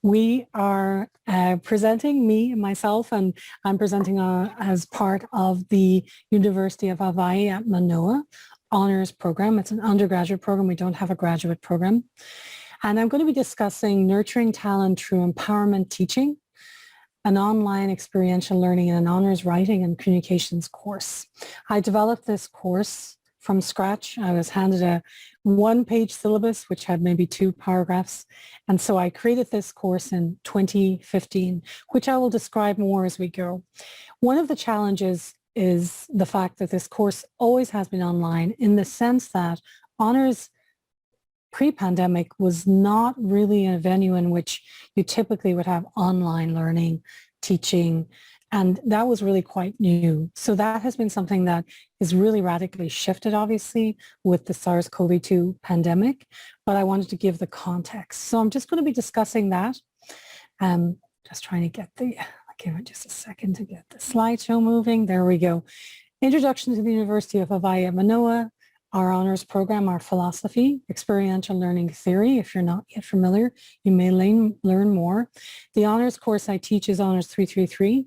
We are presenting, myself, and I'm presenting as part of the University of Hawaii at Manoa honors program. It's an undergraduate program. We don't have a graduate program. And I'm going to be discussing nurturing talent through empowerment teaching, an online experiential learning, and an honors writing and communications course. I developed this course from scratch. I was handed a one-page syllabus, which had maybe 2 paragraphs. And so I created this course in 2015, which I will describe more as we go. One of the challenges is the fact that this course always has been online, in the sense that honors pre-pandemic was not really a venue in which you typically would have online learning, teaching, and that was really quite new. So that has been something that is really radically shifted, obviously, with the SARS-CoV-2 pandemic, but I wanted to give the context. So I'm just going to be discussing that. Just trying to get I'll give it just a second to get the slideshow moving. There we go. Introduction to the University of Hawaii at Manoa, our honors program, our philosophy, experiential learning theory. If you're not yet familiar, you may learn more. The honors course I teach is Honors 333,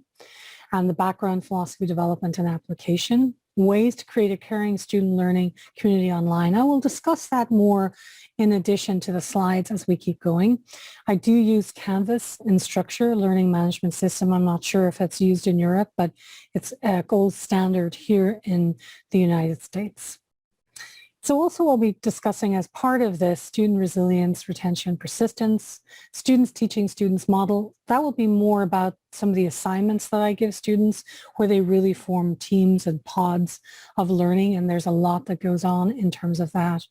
and the background, philosophy, development, and application. Ways to create a caring student learning community online. I will discuss that more in addition to the slides as we keep going. I do use Canvas in Structure, learning management system. I'm not sure if it's used in Europe, but it's a gold standard here in the United States. So also I'll be discussing as part of this student resilience, retention, persistence, students teaching students model. That will be more about some of the assignments that I give students, where they really form teams and pods of learning, and there's a lot that goes on in terms of that.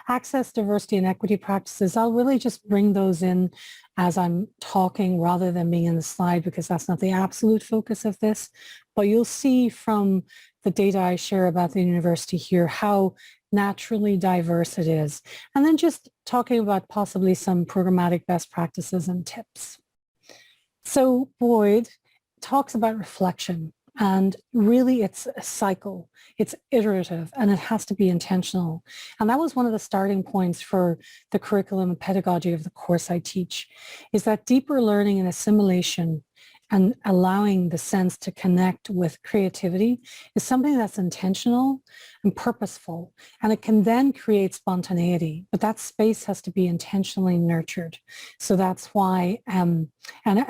Access, diversity, and equity practices, I'll really just bring those in as I'm talking rather than being in the slide, because that's not the absolute focus of this. But you'll see from the data I share about the university here how naturally diverse it is. And then just talking about possibly some programmatic best practices and tips. So Boyd talks about reflection, and really it's a cycle, it's iterative, and it has to be intentional. And that was one of the starting points for the curriculum and pedagogy of the course I teach, is that deeper learning and assimilation and allowing the sense to connect with creativity is something that's intentional and purposeful, and it can then create spontaneity, but that space has to be intentionally nurtured. So that's why, and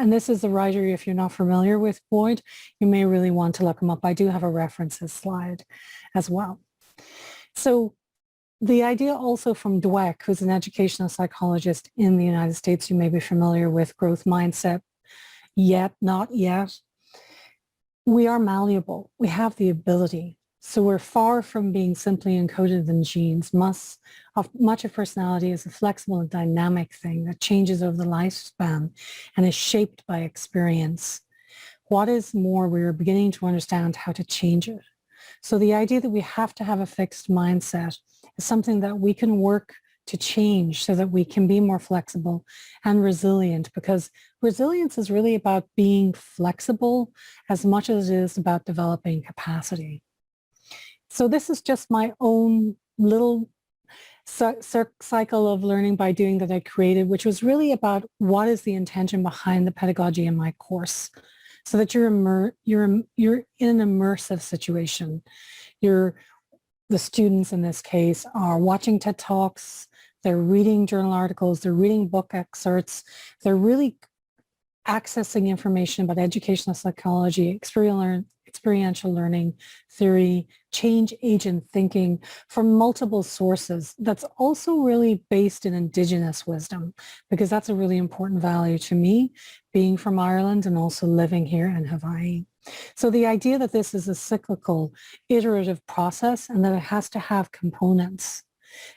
this is the writer, if you're not familiar with Boyd, you may really want to look him up. I do have a references slide as well. So the idea also from Dweck, who's an educational psychologist in the United States, you may be familiar with growth mindset, yet, not yet. We are malleable. We have the ability. So we're far from being simply encoded in genes. Much of personality is a flexible and dynamic thing that changes over the lifespan and is shaped by experience. What is more, we're beginning to understand how to change it. So the idea that we have to have a fixed mindset is something that we can work to change so that we can be more flexible and resilient, because resilience is really about being flexible as much as it is about developing capacity. So this is just my own little cycle of learning by doing that I created, which was really about what is the intention behind the pedagogy in my course, so that you're in an immersive situation. The students in this case are watching TED Talks, they're reading journal articles, they're reading book excerpts, they're really accessing information about educational psychology, experiential learning theory, change agent thinking from multiple sources. That's also really based in Indigenous wisdom, because that's a really important value to me, being from Ireland and also living here in Hawaii. So the idea that this is a cyclical, iterative process, and that it has to have components,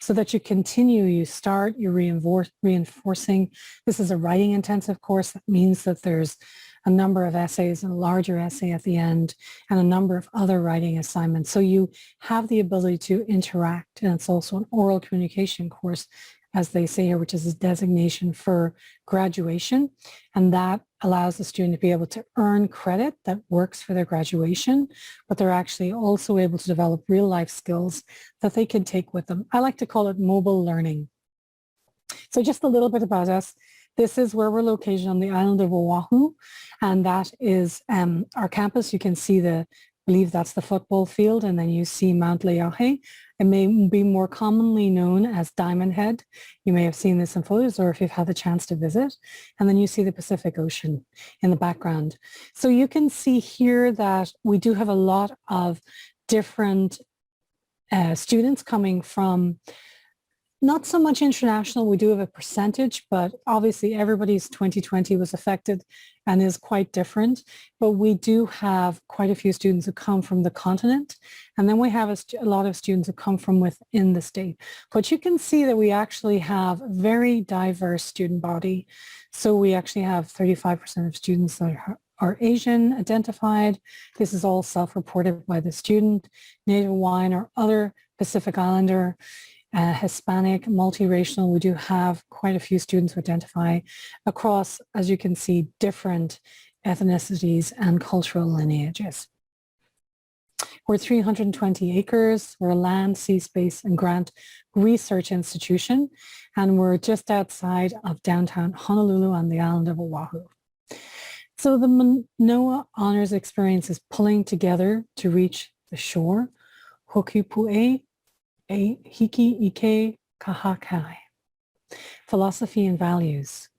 so that you continue, you start, you're reinforcing. This is a writing intensive course. That means that there's a number of essays and a larger essay at the end and a number of other writing assignments. So you have the ability to interact, and it's also an oral communication course, as they say here, which is a designation for graduation. And that allows the student to be able to earn credit that works for their graduation, but they're actually also able to develop real life skills that they can take with them. I like to call it mobile learning. So just a little bit about us. This is where we're located on the island of Oahu, and that is our campus. You can see I believe that's the football field, and then you see Mount Leahe. It may be more commonly known as Diamond Head. You may have seen this in photos, or if you've had the chance to visit. And then you see the Pacific Ocean in the background. So you can see here that we do have a lot of different students coming from not so much international. We do have a percentage, but obviously everybody's 2020 was affected and is quite different. But we do have quite a few students who come from the continent. And then we have a lot of students who come from within the state. But you can see that we actually have a very diverse student body. So we actually have 35% of students that are Asian identified. This is all self-reported by the student, Native Hawaiian or other Pacific Islander, Hispanic, multiracial. We do have quite a few students who identify across, as you can see, different ethnicities and cultural lineages. We're 320 acres. We're a land, sea space, and grant research institution, and we're just outside of downtown Honolulu on the island of Oahu. So the Manoa Honors Experience is pulling together to reach the shore. Hokupue e hiki ike kahakai. Philosophy and values.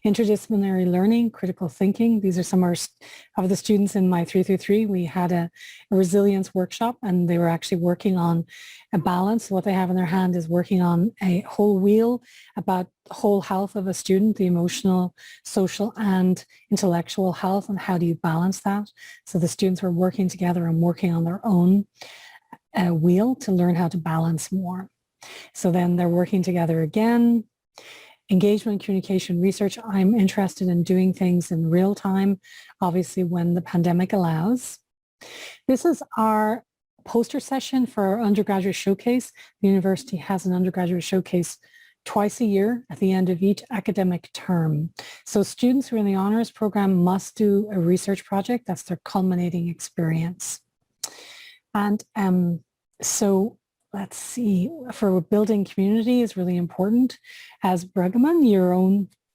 Interdisciplinary learning, critical thinking. These are some of the students in my 3-3. We had a resilience workshop, and they were actually working on a balance. What they have in their hand is working on a whole wheel about the whole health of a student, the emotional, social, and intellectual health, and how do you balance that? So the students were working together and working on their own wheel to learn how to balance more. So then they're working together again. Engagement, communication, research. I'm interested in doing things in real time, obviously when the pandemic allows. This is our poster session for our Undergraduate Showcase. The university has an Undergraduate Showcase twice a year at the end of each academic term. So students who are in the honors program must do a research project. That's their culminating experience. And so let's see, for building community is really important. As Bruggeman,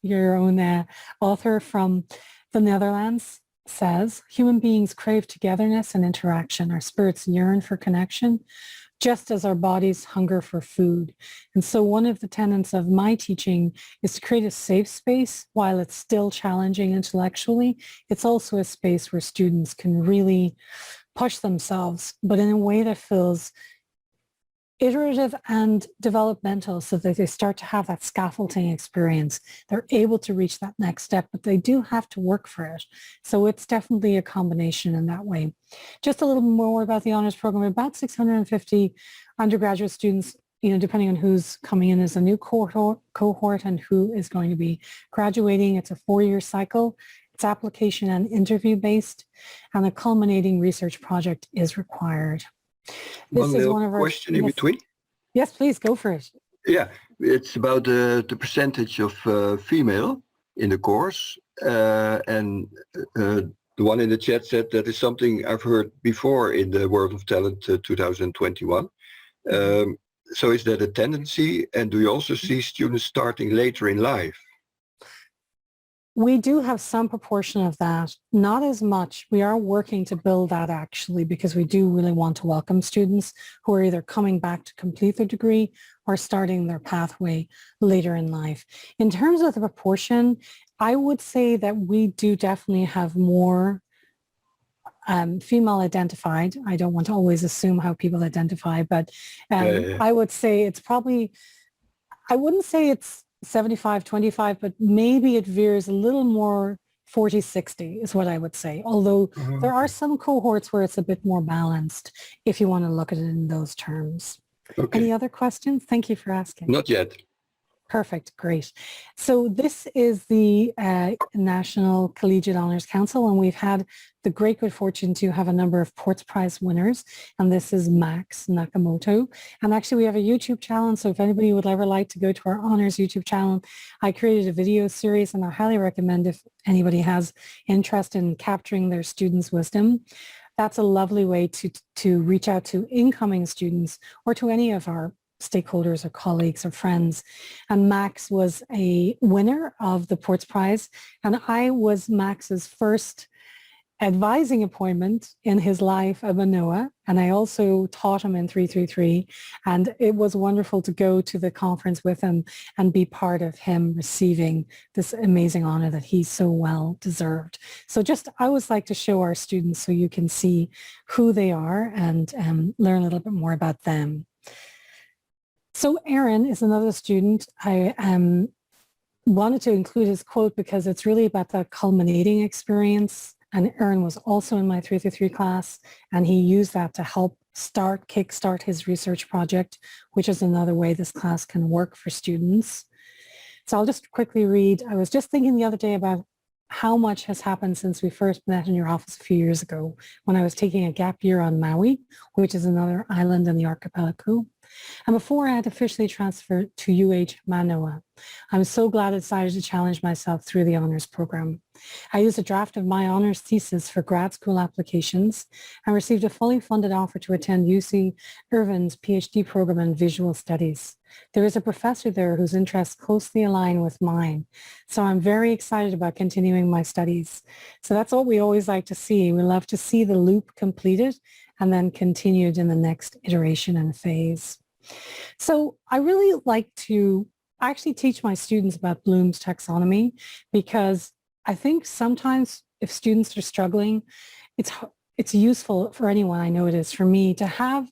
your own author from the Netherlands, says, human beings crave togetherness and interaction. Our spirits yearn for connection, just as our bodies hunger for food. And so one of the tenets of my teaching is to create a safe space while it's still challenging intellectually. It's also a space where students can really push themselves, but in a way that feels iterative and developmental, so that they start to have that scaffolding experience. They're able to reach that next step, but they do have to work for it. So it's definitely a combination in that way. Just a little more about the honors program. About 650 undergraduate students, depending on who's coming in as a new cohort and who is going to be graduating. It's a 4-year cycle. It's application and interview based, and a culminating research project is required. This is one of our question in between. Yes, please go for it. Yeah, it's about the percentage of female in the course, and the one in the chat said that is something I've heard before in the World of Talent 2021. So is that a tendency, and do you also see students starting later in life? We do have some proportion of that, not as much. We are working to build that actually, because we do really want to welcome students who are either coming back to complete their degree or starting their pathway later in life. In terms of the proportion, I would say that we do definitely have more female identified. I don't want to always assume how people identify, but I would say it's probably, I wouldn't say it's 75-25, but maybe it veers a little more 40-60 is what I would say. Although there are some cohorts where it's a bit more balanced if you want to look at it in those terms. Okay. Any other questions? Thank you for asking. Not yet. Perfect. Great. So this is the National Collegiate Honors Council, and we've had the great good fortune to have a number of Ports Prize winners, and this is Max Nakamoto. And actually we have a YouTube channel, so if anybody would ever like to go to our honors YouTube channel, I created a video series, and I highly recommend if anybody has interest in capturing their students' wisdom. That's a lovely way to reach out to incoming students or to any of our stakeholders or colleagues or friends. And Max was a winner of the Ports Prize, and I was Max's first advising appointment in his life at Manoa, and I also taught him in 333, and it was wonderful to go to the conference with him and be part of him receiving this amazing honor that he so well deserved. So just, I always like to show our students so you can see who they are and learn a little bit more about them. So Aaron is another student. I wanted to include his quote because it's really about the culminating experience. And Aaron was also in my 333 class, and he used that to help kickstart his research project, which is another way this class can work for students. So I'll just quickly read. I was just thinking the other day about how much has happened since we first met in your office a few years ago when I was taking a gap year on Maui, which is another island in the archipelago. And before I had officially transferred to UH Manoa, I'm so glad I decided to challenge myself through the honors program. I used a draft of my honors thesis for grad school applications and received a fully funded offer to attend UC Irvine's PhD program in visual studies. There is a professor there whose interests closely align with mine, so I'm very excited about continuing my studies. So that's what we always like to see. We love to see the loop completed and then continued in the next iteration and phase. So I really like to actually teach my students about Bloom's taxonomy because I think sometimes if students are struggling, it's useful for anyone, I know it is for me, to have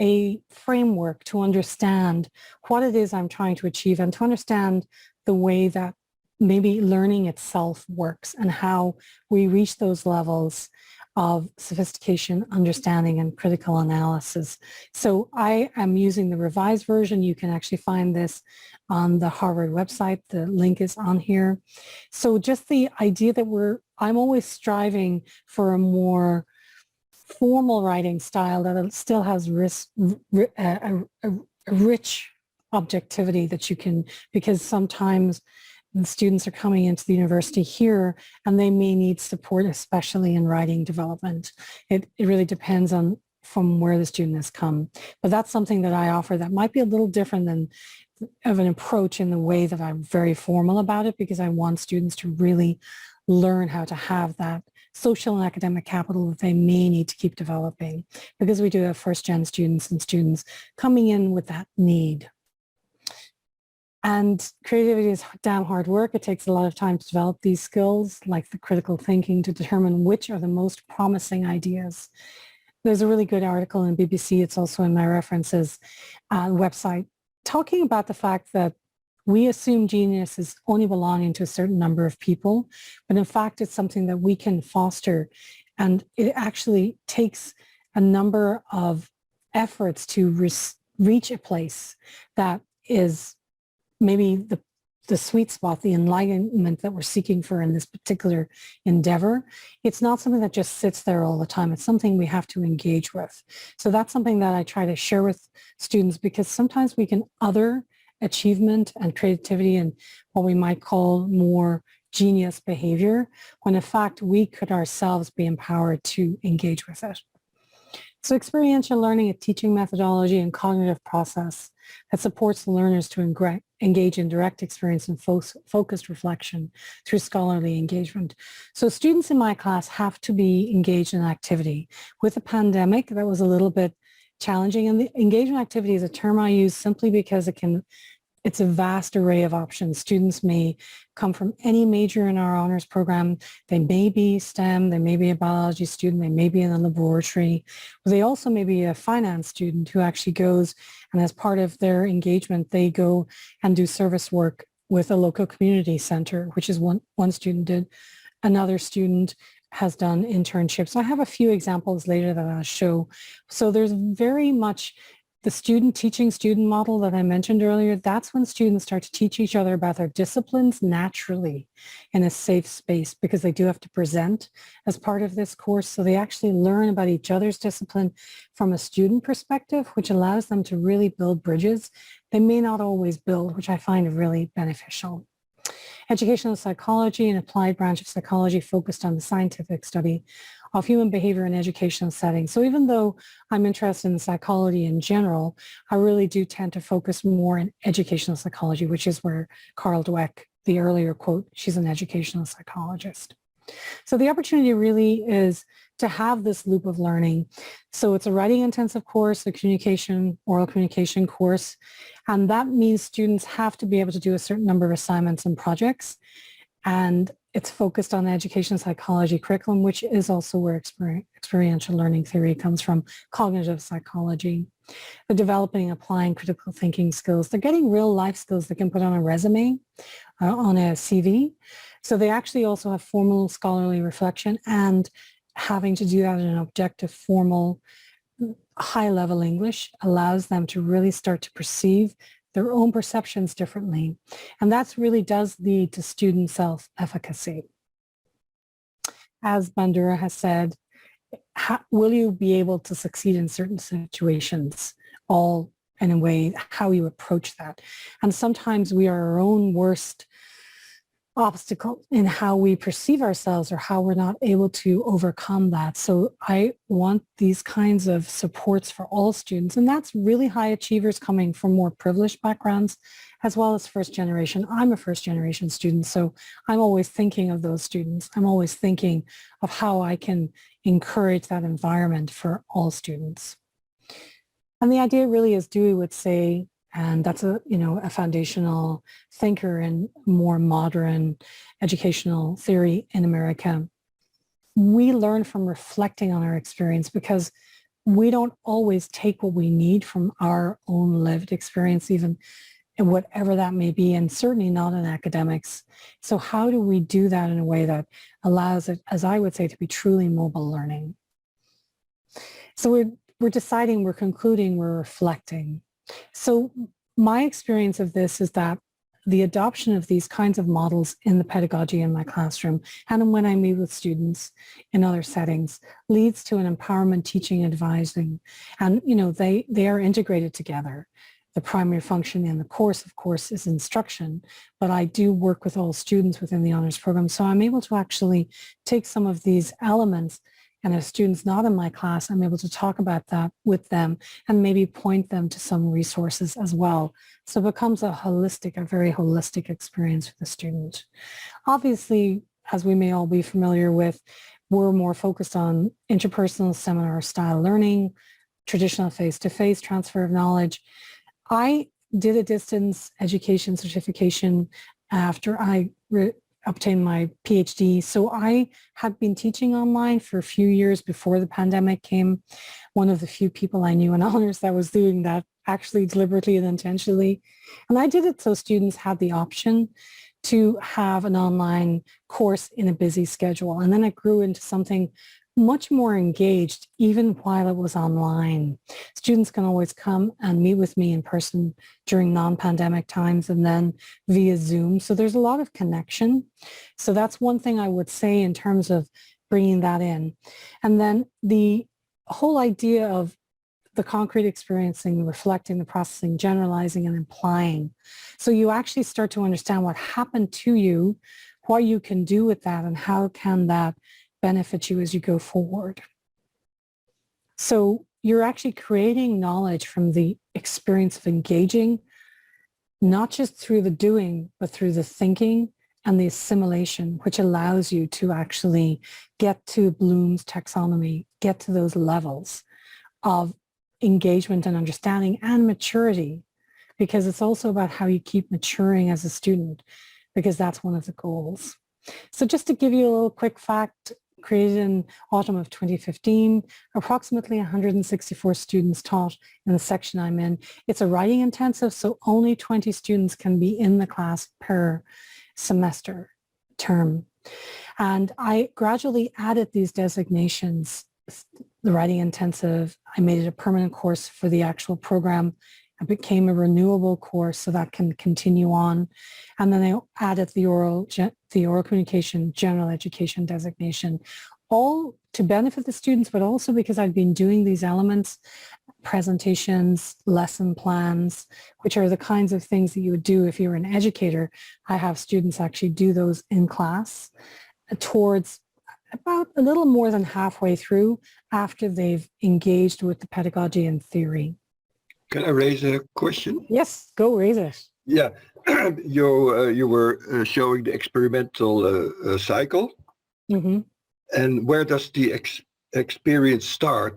a framework to understand what it is I'm trying to achieve and to understand the way that maybe learning itself works and how we reach those levels of sophistication, understanding, and critical analysis. So I am using the revised version. You can actually find this on the Harvard website. The link is on here. So just the idea that I'm always striving for a more formal writing style that still has a rich objectivity that you can, because sometimes the students are coming into the university here and they may need support, especially in writing development. It really depends on from where the student has come. But that's something that I offer that might be a little different than of an approach in the way that I'm very formal about it, because I want students to really learn how to have that social and academic capital that they may need to keep developing, because we do have first-gen students and students coming in with that need. And creativity is damn hard work. It takes a lot of time to develop these skills, like the critical thinking, to determine which are the most promising ideas. There's a really good article in BBC, it's also in my references website, talking about the fact that we assume genius is only belonging to a certain number of people, but in fact, it's something that we can foster. And it actually takes a number of efforts to reach a place that is maybe the sweet spot, the enlightenment that we're seeking for in this particular endeavor. It's not something that just sits there all the time. It's something we have to engage with. So that's something that I try to share with students, because sometimes we can other achievement and creativity and what we might call more genius behavior, when in fact we could ourselves be empowered to engage with it. So experiential learning, a teaching methodology and cognitive process that supports the learners to engage in direct experience and focused reflection through scholarly engagement. So students in my class have to be engaged in activity. With the pandemic, that was a little bit challenging, and the engagement activity is a term I use simply because it's a vast array of options. Students may come from any major in our honors program. They may be STEM, they may be a biology student, they may be in the laboratory. They also may be a finance student who actually goes, and as part of their engagement, they go and do service work with a local community center, which is one student did. Another student has done internships. I have a few examples later that I'll show. So there's very much the student teaching student model that I mentioned earlier. That's when students start to teach each other about their disciplines naturally in a safe space, because they do have to present as part of this course. So they actually learn about each other's discipline from a student perspective, which allows them to really build bridges they may not always build, which I find really beneficial. Educational psychology, an applied branch of psychology focused on the scientific study of human behavior in educational settings. So even though I'm interested in psychology in general, I really do tend to focus more in educational psychology, which is where Carl Dweck, the earlier quote, she's an educational psychologist. So the opportunity really is to have this loop of learning. So it's a writing intensive course, a oral communication course, and that means students have to be able to do a certain number of assignments and projects. And it's focused on the education psychology curriculum, which is also where experiential learning theory comes from, cognitive psychology. They're developing, applying critical thinking skills. They're getting real life skills they can put on a resume, on a CV. So they actually also have formal scholarly reflection and having to do that in an objective, formal, high-level English allows them to really start to perceive their own perceptions differently. And that really does lead to student self-efficacy. As Bandura has said, will you be able to succeed in certain situations, all in a way, how you approach that? And sometimes we are our own worst obstacle in how we perceive ourselves or how we're not able to overcome that. So I want these kinds of supports for all students. And that's really high achievers coming from more privileged backgrounds, as well as first generation. I'm a first generation student, so I'm always thinking of those students. I'm always thinking of how I can encourage that environment for all students. And the idea really, as Dewey would say, and that's a foundational thinker in more modern educational theory in America. We learn from reflecting on our experience because we don't always take what we need from our own lived experience, even in whatever that may be, and certainly not in academics. So how do we do that in a way that allows it, as I would say, to be truly mobile learning? So we're deciding, we're concluding, we're reflecting. So my experience of this is that the adoption of these kinds of models in the pedagogy in my classroom and when I meet with students in other settings leads to an empowerment teaching advising. And, they are integrated together. The primary function in the course, of course, is instruction, but I do work with all students within the honors program. So I'm able to actually take some of these elements, and if students not in my class, I'm able to talk about that with them and maybe point them to some resources as well. So it becomes a very holistic experience for the student. Obviously, as we may all be familiar with, we're more focused on interpersonal seminar style learning, traditional face-to-face transfer of knowledge. I did a distance education certification after I obtained my PhD. So I had been teaching online for a few years before the pandemic came. One of the few people I knew in honors that was doing that actually deliberately and intentionally. And I did it so students had the option to have an online course in a busy schedule. And then it grew into something much more engaged even while it was online. Students can always come and meet with me in person during non-pandemic times and then via Zoom. So there's a lot of connection. So that's one thing I would say in terms of bringing that in. And then the whole idea of the concrete experiencing, the reflecting, the processing, generalizing, and implying. So you actually start to understand what happened to you, what you can do with that, and how can that benefit you as you go forward. So you're actually creating knowledge from the experience of engaging, not just through the doing, but through the thinking and the assimilation, which allows you to actually get to Bloom's taxonomy, get to those levels of engagement and understanding and maturity, because it's also about how you keep maturing as a student, because that's one of the goals. So just to give you a little quick fact, created in autumn of 2015, approximately 164 students taught in the section I'm in. It's a writing intensive, so only 20 students can be in the class per semester term. And I gradually added these designations, the writing intensive. I made it a permanent course for the actual program. It became a renewable course so that can continue on. And then I added the oral communication general education designation, all to benefit the students, but also because I've been doing these elements, presentations, lesson plans, which are the kinds of things that you would do if you were an educator. I have students actually do those in class towards about a little more than halfway through after they've engaged with the pedagogy and theory. Can I raise a question? Yes, go raise it. Yeah, you were showing the experimental cycle, and where does the experience start?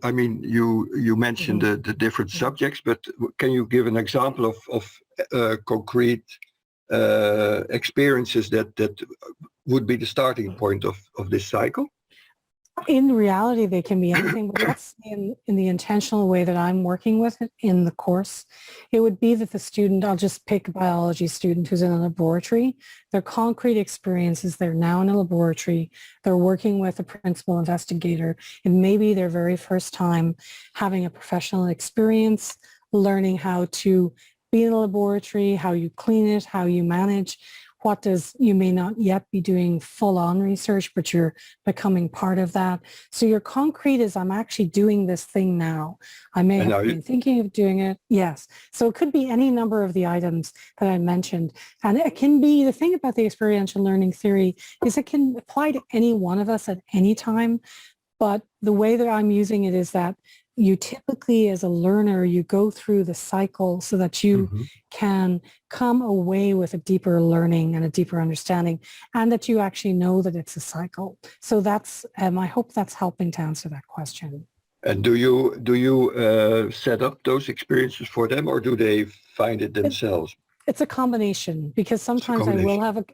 I mean, you mentioned the different subjects, but can you give an example of concrete experiences that would be the starting point of this cycle? In reality, they can be anything, but let's say in the intentional way that I'm working with it in the course, it would be that the student, I'll just pick a biology student who's in a laboratory, their concrete experiences, they're now in a laboratory, they're working with a principal investigator, and maybe their very first time having a professional experience, learning how to be in a laboratory, how you clean it, how you manage. You may not yet be doing full-on research, but you're becoming part of that. So your concrete is, I'm actually doing this thing now. I may have been thinking of doing it. Yes. So it could be any number of the items that I mentioned. And it can be, the thing about the experiential learning theory is it can apply to any one of us at any time. But the way that I'm using it is that you typically, as a learner, you go through the cycle so that you can come away with a deeper learning and a deeper understanding, and that you actually know that it's a cycle. So that's, I hope that's helping to answer that question. And do you set up those experiences for them, or do they find it themselves? It's a combination, because sometimes I will have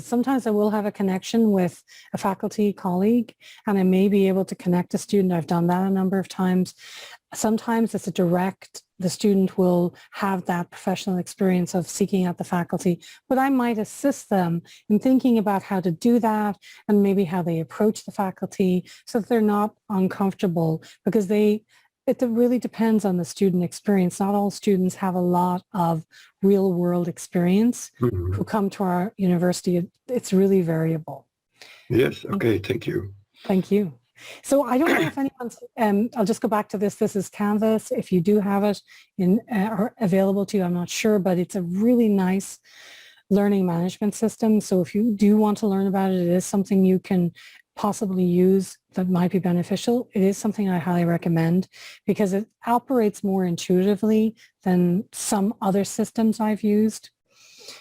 sometimes I will have a connection with a faculty colleague, and I may be able to connect a student. I've done that a number of times. Sometimes it's a direct, the student will have that professional experience of seeking out the faculty, but I might assist them in thinking about how to do that and maybe how they approach the faculty so that they're not uncomfortable, because it really depends on the student experience. Not all students have a lot of real world experience who come to our university. It's really variable. Yes. Okay. Thank you. Thank you. So I don't know if anyone's, I'll just go back to this. This is Canvas. If you do have it or available to you, I'm not sure, but it's a really nice learning management system. So if you do want to learn about it, it is something you can possibly use that might be beneficial. It is something I highly recommend because it operates more intuitively than some other systems I've used.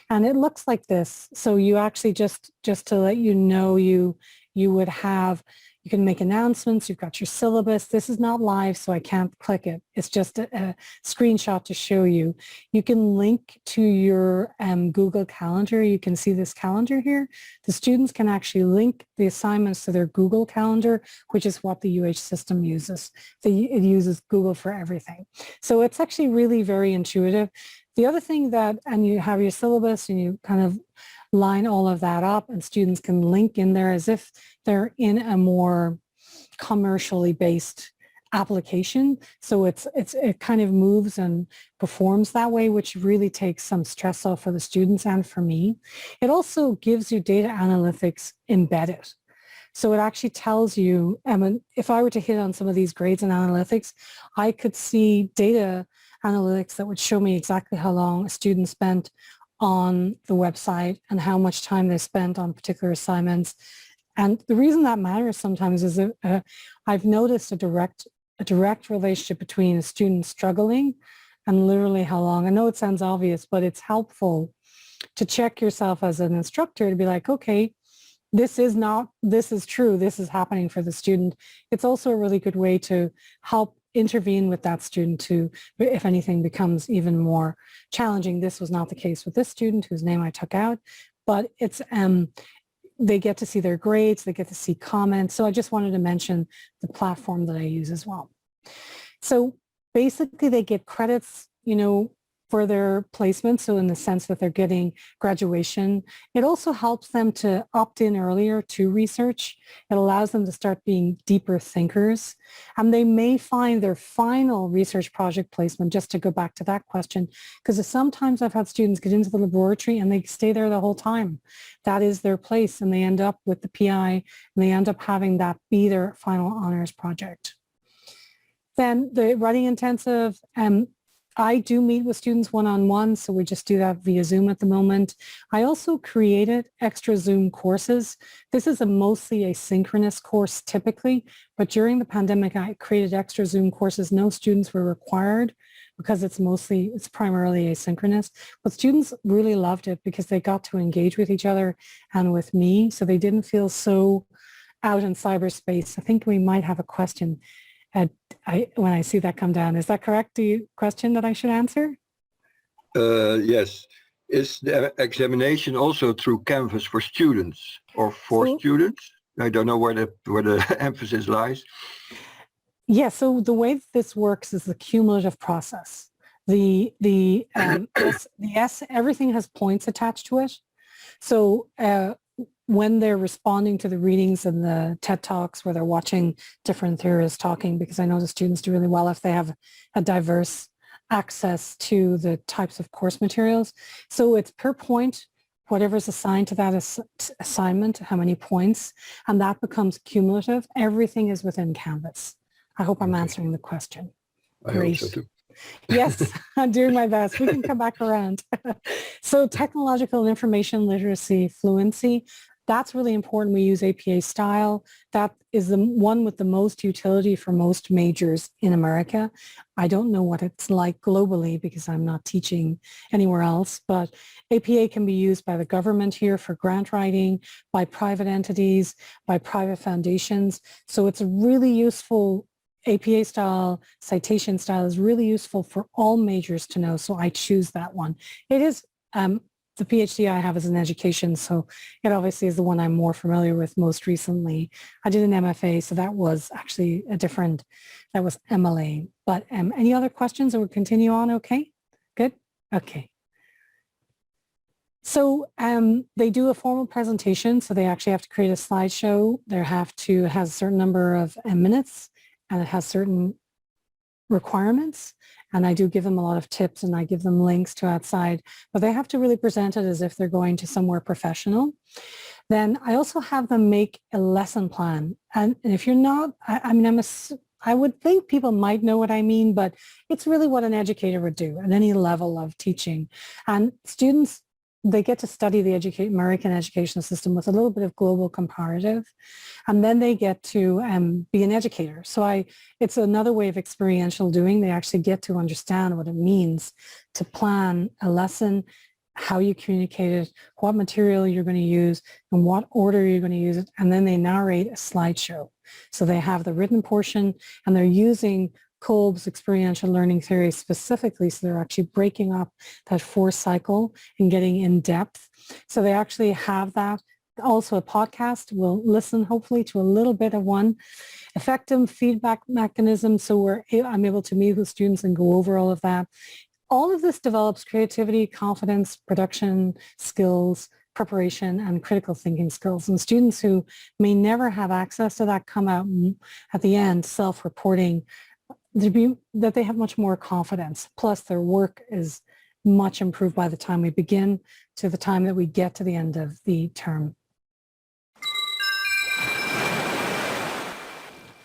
And it looks like this. So you actually, just to let you know, you would have, you can make announcements. You've got your syllabus. This is not live, so I can't click it. It's just a screenshot to show you. You can link to your Google Calendar. You can see this calendar here. The students can actually link the assignments to their Google Calendar, which is what the UH system uses. It uses Google for everything. So it's actually really very intuitive. The other thing and you have your syllabus and you kind of line all of that up, and students can link in there as if they're in a more commercially based application. So it kind of moves and performs that way, which really takes some stress off for the students and for me. It also gives you data analytics embedded. So it actually tells you, if I were to hit on some of these grades and analytics, I could see data analytics that would show me exactly how long a student spent on the website and how much time they spent on particular assignments. And the reason that matters sometimes is that I've noticed a direct relationship between a student struggling and literally how long. I know it sounds obvious, but it's helpful to check yourself as an instructor to be like, okay, this is true. This is happening for the student. It's also a really good way to help intervene with that student to, if anything becomes even more challenging. This was not the case with this student whose name I took out, but it's, they get to see their grades, they get to see comments. So I just wanted to mention the platform that I use as well. So basically they get credits, for their placement. So in the sense that they're getting graduation, it also helps them to opt in earlier to research. It allows them to start being deeper thinkers. And they may find their final research project placement, just to go back to that question, because sometimes I've had students get into the laboratory and they stay there the whole time. That is their place, and they end up with the PI, and they end up having that be their final honors project. Then the writing intensive, I do meet with students one-on-one, so we just do that via Zoom at the moment. I also created extra Zoom courses. This is mostly a synchronous course typically, but during the pandemic, I created extra Zoom courses. No students were required because it's primarily asynchronous. But students really loved it because they got to engage with each other and with me, so they didn't feel so out in cyberspace. I think we might have a question when I see that come down. Is that correct? Question that I should answer? Yes. Is the examination also through Canvas for students or for students? I don't know where the emphasis lies. Yeah, so the way that this works is the cumulative process. The S, everything has points attached to it. So when they're responding to the readings and the TED Talks where they're watching different theorists talking, because I know the students do really well if they have a diverse access to the types of course materials. So it's per point, whatever's assigned to that assignment, how many points, and that becomes cumulative. Everything is within Canvas. I hope I'm answering the question. Great. I hope so too. Yes, I'm doing my best. We can come back around. So technological and information literacy fluency, that's really important. We use APA style. That is the one with the most utility for most majors in America. I don't know what it's like globally because I'm not teaching anywhere else, but APA can be used by the government here for grant writing, by private entities, by private foundations. So it's a really useful APA style, citation style is really useful for all majors to know. So I choose that one. It is the PhD I have is in education. So it obviously is the one I'm more familiar with most recently. I did an MFA, so that was actually that was MLA. But any other questions, or we'll continue on? Okay, good. Okay. So they do a formal presentation. So they actually have to create a slideshow. It has a certain number of minutes, and it has certain requirements. And I do give them a lot of tips and I give them links to outside, but they have to really present it as if they're going to somewhere professional. Then I also have them make a lesson plan. And if you're not, I would think people might know what I mean, but it's really what an educator would do at any level of teaching. And students, they get to study the American educational system with a little bit of global comparative, and then they get to be an educator. So it's another way of experiential doing. They actually get to understand what it means to plan a lesson, how you communicate it, what material you're going to use, and what order you're going to use it, and then they narrate a slideshow. So they have the written portion, and they're using Kolb's experiential learning theory specifically, so they're actually breaking up that 4 cycle and getting in depth. So they actually have that. Also a podcast. We'll listen hopefully to a little bit of one. Effective feedback mechanism, so I'm able to meet with students and go over all of that. All of this develops creativity, confidence, production skills, preparation, and critical thinking skills. And students who may never have access to that come out at the end self-reporting that they have much more confidence. Plus their work is much improved by the time we begin to the time that we get to the end of the term.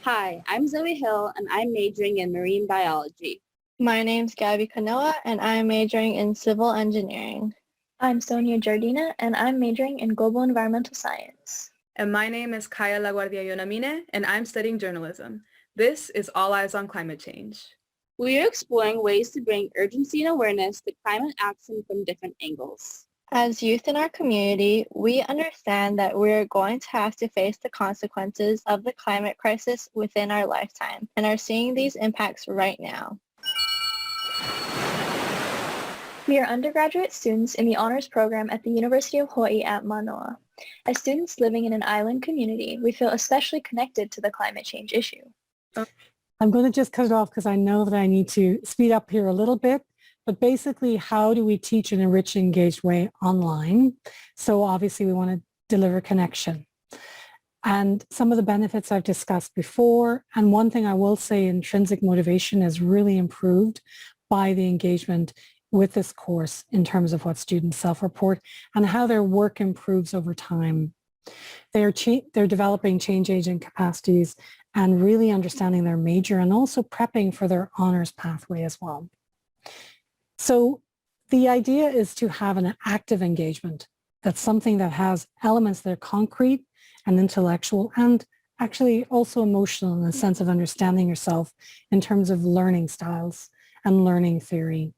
Hi, I'm Zoe Hill and I'm majoring in marine biology. My name's Gabby Kanoa and I'm majoring in civil engineering. I'm Sonia Jardina and I'm majoring in global environmental science. And my name is Kaya LaGuardia Yonamine and I'm studying journalism. This is All Eyes on Climate Change. We are exploring ways to bring urgency and awareness to climate action from different angles. As youth in our community, we understand that we're going to have to face the consequences of the climate crisis within our lifetime and are seeing these impacts right now. We are undergraduate students in the honors program at the University of Hawai at Manoa. As students living in an island community, we feel especially connected to the climate change issue. I'm going to just cut it off because I know that I need to speed up here a little bit. But basically, how do we teach in a rich, engaged way online? So obviously, we want to deliver connection. And some of the benefits I've discussed before. And one thing I will say, intrinsic motivation has really improved by the engagement with this course in terms of what students self-report and how their work improves over time. They're developing change agent capacities and really understanding their major and also prepping for their honors pathway as well. So the idea is to have an active engagement. That's something that has elements that are concrete and intellectual and actually also emotional in the sense of understanding yourself in terms of learning styles and learning theory.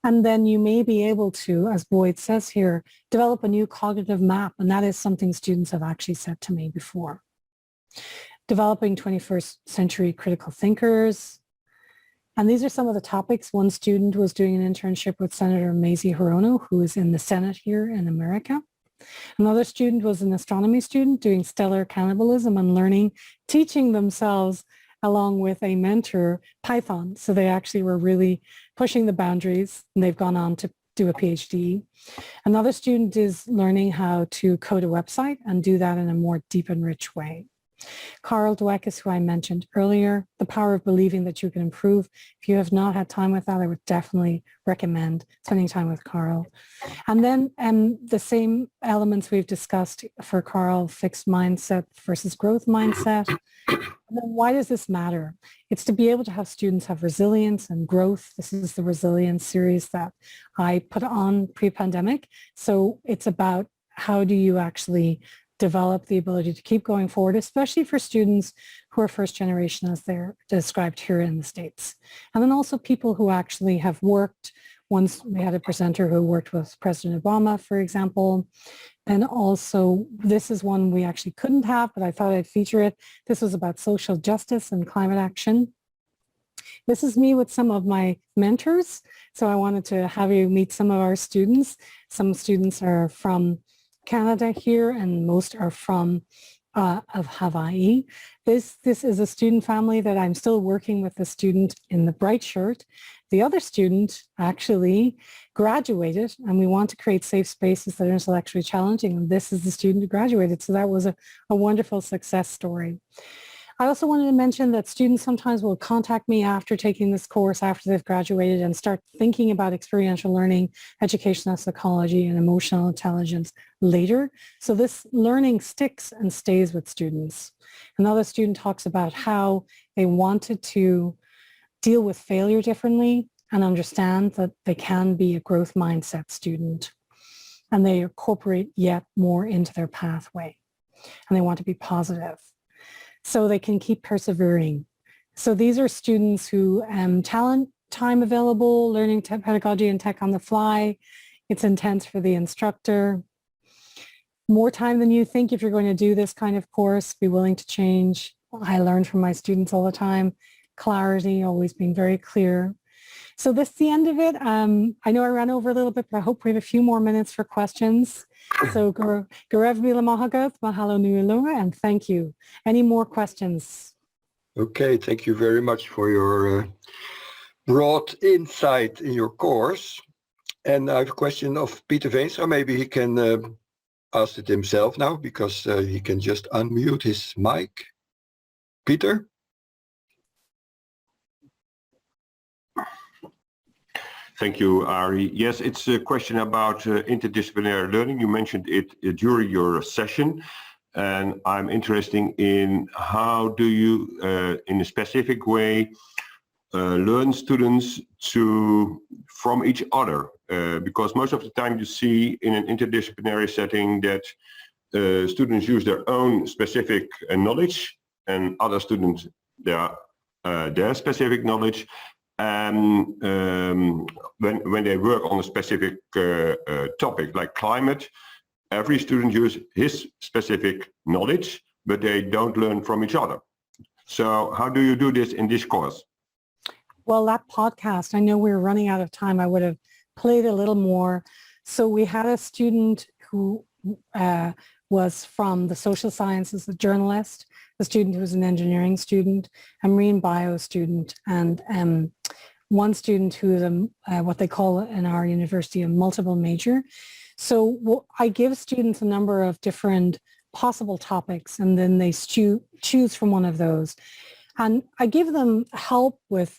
And then you may be able to, as Boyd says here, develop a new cognitive map. And that is something students have actually said to me before. Developing 21st century critical thinkers. And these are some of the topics. One student was doing an internship with Senator Mazie Hirono, who is in the Senate here in America. Another student was an astronomy student doing stellar cannibalism and learning, teaching themselves along with a mentor Python. So they actually were really pushing the boundaries, and they've gone on to do a PhD. Another student is learning how to code a website and do that in a more deep and rich way. Carl Dweck is who I mentioned earlier, the power of believing that you can improve. If you have not had time with that, I would definitely recommend spending time with Carl. And then the same elements we've discussed for Carl, fixed mindset versus growth mindset. And then why does this matter? It's to be able to have students have resilience and growth. This is the resilience series that I put on pre-pandemic. So it's about how do you actually develop the ability to keep going forward, especially for students who are first generation as they're described here in the States. And then also people who actually have worked. Once we had a presenter who worked with President Obama, for example. And also this is one we actually couldn't have, but I thought I'd feature it. This was about social justice and climate action. This is me with some of my mentors. So I wanted to have you meet some of our students. Some students are from Canada here, and most are from of Hawaii. This is a student family that I'm still working with the student in the bright shirt. The other student actually graduated, and we want to create safe spaces that are intellectually challenging. And this is the student who graduated. So that was a wonderful success story. I also wanted to mention that students sometimes will contact me after taking this course, after they've graduated, and start thinking about experiential learning, educational psychology, and emotional intelligence later. So this learning sticks and stays with students. Another student talks about how they wanted to deal with failure differently and understand that they can be a growth mindset student. And they incorporate yet more into their pathway. And they want to be positive, so they can keep persevering. So these are students who talent, time available, learning pedagogy and tech on the fly. It's intense for the instructor. More time than you think if you're going to do this kind of course. Be willing to change. I learn from my students all the time. Clarity, always being very clear. So this is the end of it. I know I ran over a little bit, but I hope we have a few more minutes for questions. So Garev Mila Mahagath, Mahalo Nui Aloha, and thank you. Any more questions? Okay, thank you very much for your broad insight in your course. And I have a question of Peter Veenstra. Maybe he can ask it himself now, because he can just unmute his mic. Peter? Thank you, Ari. Yes, it's a question about interdisciplinary learning. You mentioned it during your session, and I'm interested in how do you, in a specific way, learn students from each other, because most of the time you see in an interdisciplinary setting that students use their own specific knowledge, and other students their specific knowledge. And when they work on a specific topic like climate, every student uses his specific knowledge, but they don't learn from each other. So how do you do this in this course? Well, that podcast, I know we're running out of time. I would have played a little more. So we had a student who was from the social sciences, a journalist, a student who was an engineering student, a marine bio student, and one student who is what they call in our university a multiple major. So I give students a number of different possible topics, and then they choose from one of those. And I give them help with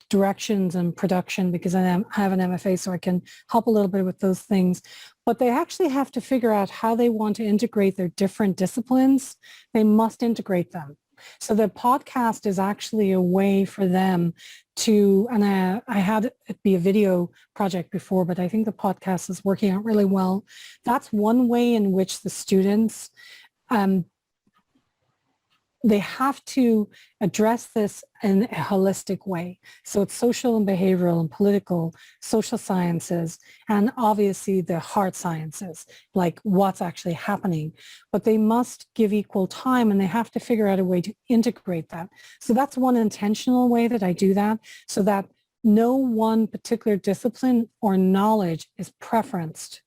directions and production, because I have an MFA, so I can help a little bit with those things. But they actually have to figure out how they want to integrate their different disciplines. They must integrate them. So the podcast is actually a way for them to, and I had it be a video project before, but I think the podcast is working out really well. That's one way in which the students, they have to address this in a holistic way. So it's social and behavioral and political, social sciences, and obviously the hard sciences, like what's actually happening. But they must give equal time, and they have to figure out a way to integrate that. So that's one intentional way that I do that, so that no one particular discipline or knowledge is preferenced.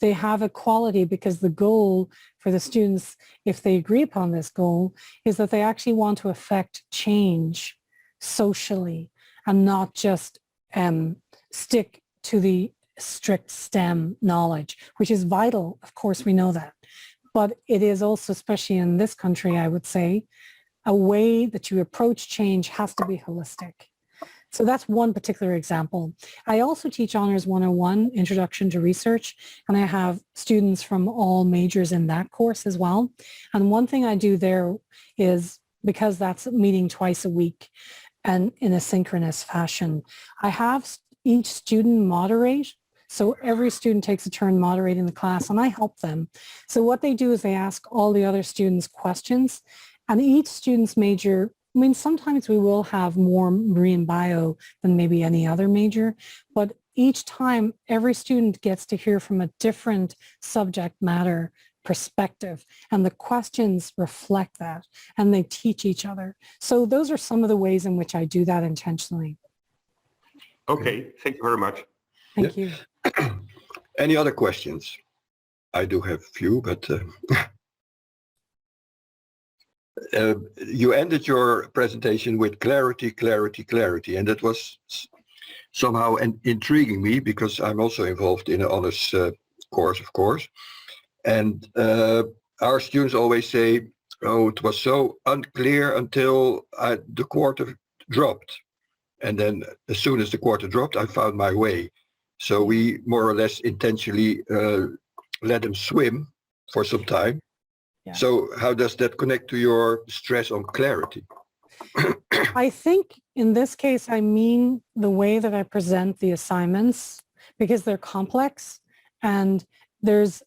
They have equality, because the goal for the students, if they agree upon this goal, is that they actually want to affect change socially and not just stick to the strict STEM knowledge, which is vital. Of course, we know that. But it is also, especially in this country, I would say, a way that you approach change has to be holistic. So that's one particular example. I also teach Honors 101, Introduction to Research, and I have students from all majors in that course as well. And one thing I do there is, because that's meeting twice a week and in a synchronous fashion, I have each student moderate. So every student takes a turn moderating the class, and I help them. So what they do is they ask all the other students questions, and each student's major, I mean, sometimes we will have more marine bio than maybe any other major, but each time every student gets to hear from a different subject matter perspective, and the questions reflect that, and they teach each other. So those are some of the ways in which I do that intentionally. Okay, thank you very much. Thank you. Any other questions? I do have a few, but you ended your presentation with clarity, clarity, clarity, and that was somehow intriguing me, because I'm also involved in an honors course, of course. And our students always say, oh, it was so unclear until the quarter dropped. And then as soon as the quarter dropped, I found my way. So we more or less intentionally let them swim for some time. Yeah. So how does that connect to your stress on clarity? I think in this case, I mean the way that I present the assignments, because they're complex, and there's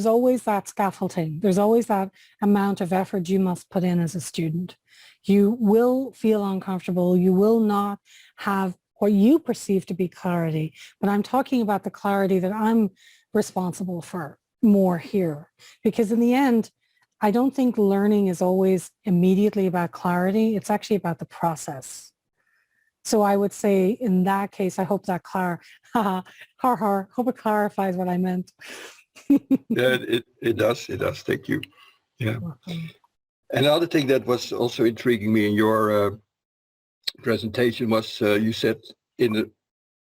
always that scaffolding. There's always that amount of effort you must put in as a student. You will feel uncomfortable. You will not have what you perceive to be clarity, but I'm talking about the clarity that I'm responsible for more here, because in the end, I don't think learning is always immediately about clarity. It's actually about the process. So I would say in that case, I hope that hope it clarifies what I meant. Yeah, it does. Thank you. Yeah. Another thing that was also intriguing me in your presentation was you said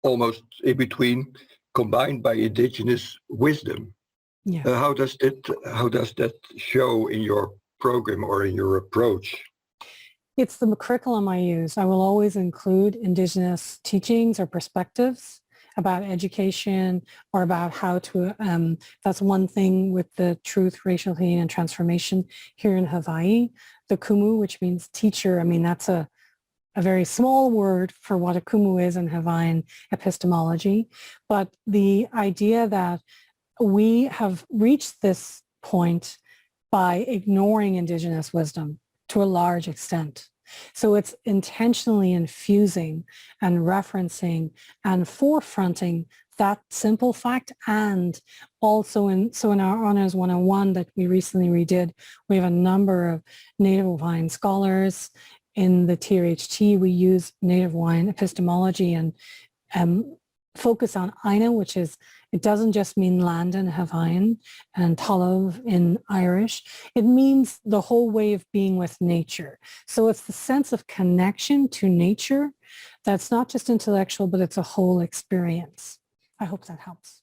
almost in between, combined by indigenous wisdom. Yes. How does that show in your program or in your approach? It's the curriculum I use. I will always include indigenous teachings or perspectives about education, or about how to, that's one thing with the truth, racial healing, and transformation here in Hawaii. The kumu, which means teacher, I mean, that's a very small word for what a kumu is in Hawaiian epistemology. But the idea that we have reached this point by ignoring indigenous wisdom to a large extent. So it's intentionally infusing and referencing and forefronting that simple fact. And also in our Honors 101 that we recently redid, we have a number of Native Hawaiian scholars. In the TRHT, we use Native Hawaiian epistemology and focus on Aina, which is, it doesn't just mean land in Hawaiian, and Talov in Irish. It means the whole way of being with nature. So it's the sense of connection to nature that's not just intellectual, but it's a whole experience. I hope that helps.